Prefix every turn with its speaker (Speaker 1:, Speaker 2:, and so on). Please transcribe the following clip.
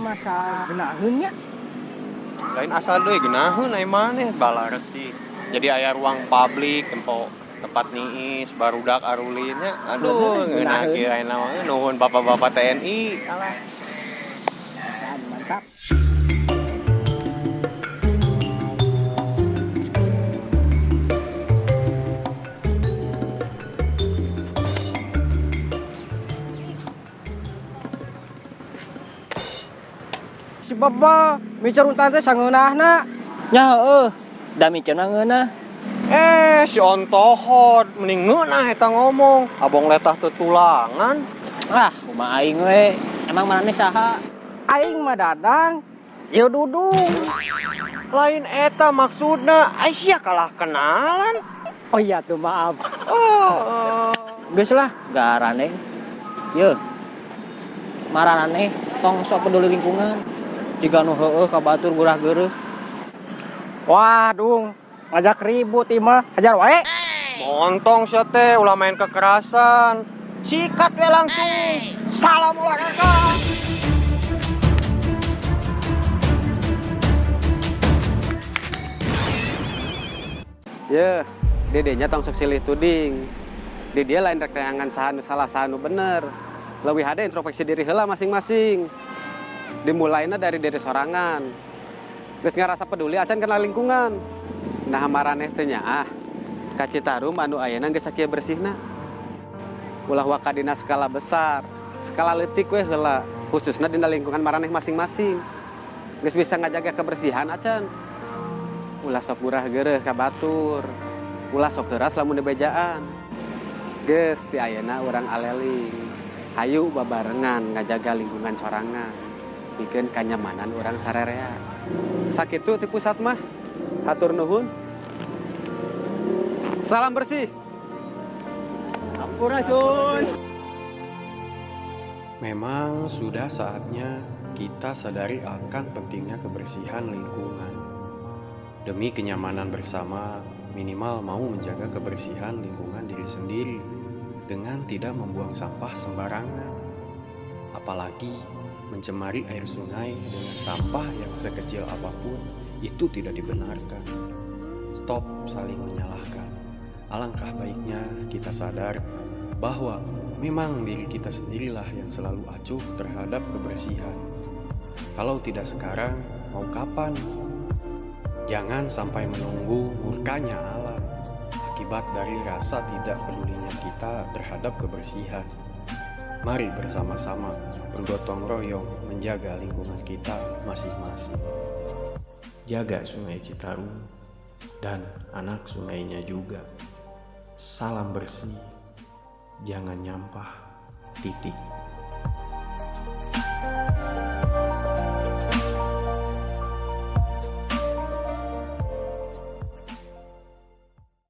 Speaker 1: masa genaheunnya.
Speaker 2: Lain asal deui geunaheun ai maneh balares sih. Jadi aya ruang publik tempat niis barudak arulinnya. Aduh ngeunah kirain mah nuhun bapak-bapak TNI.
Speaker 1: Alah. Mantap. Si Baba micar untan teh sangeunahna.
Speaker 3: Nya heueuh, da miceuna ngeunah.
Speaker 2: Si ontohot mending ngeunah eta ngomong. Abong letah tetulangan.
Speaker 3: Ah, kumaha aing we. Emang maneh saha?
Speaker 1: Aing mah Dadang. Ieu Dudung.
Speaker 2: Lain eta maksudna ai sia kalah kenalan.
Speaker 1: Oh iya tuh maaf.
Speaker 3: Geus lah, garaneng. Yeuh. Maraneh tong sok peduli lingkungan. Jiga nu heueuh ka batur gurah geureuh.
Speaker 1: Wah, Dung. Ngajak ribut ieu mah. Hajar wae.
Speaker 2: Montong sia teh ulah main kekerasan. Sikat we langsung. Salam olahraga.
Speaker 4: Ya, dedenya tong sok silih tuding. Di dia lain rek teangan sahanu salah sahanu bener. Leuwih hade introspeksi diri heula masing-masing. Dimulaina dari diri sorangan. Geus ngarasa peduli acan kana lingkungan. Nah maraneh teh nyaah. Ka Citarum anu ayeuna geus sakieu bersihna. Ulah wakadina skala besar, skala leutik we heula, khususna dina lingkungan maraneh masing-masing. Geus bisa ngajaga kebersihan acan. Ulah sok murah geureuh ka batur. Ulah sok heuras lamun bejaan. Geus ti ayeuna urang aleling. Hayu babarengan ngajaga lingkungan sorangan. Pikeun kanyamanan urang sarerea. Sakitu ti pusat mah. Hatur nuhun. Salam bersih.
Speaker 1: Sampurasun.
Speaker 5: Memang sudah saatnya kita sadari akan pentingnya kebersihan lingkungan. Demi kenyamanan bersama, minimal mau menjaga kebersihan lingkungan diri sendiri dengan tidak membuang sampah sembarangan. Apalagi mencemari air sungai dengan sampah yang sekecil apapun itu tidak dibenarkan. Stop saling menyalahkan. Alangkah baiknya kita sadar bahwa memang diri kita sendirilah yang selalu acuh terhadap kebersihan. Kalau tidak sekarang, mau kapan? Jangan sampai menunggu murkanya alam akibat dari rasa tidak pedulinya kita terhadap kebersihan. Mari bersama-sama bergotong royong menjaga lingkungan kita masing-masing. Jaga Sungai Citarum dan anak sungainya juga. Salam bersih, jangan nyampah, titik.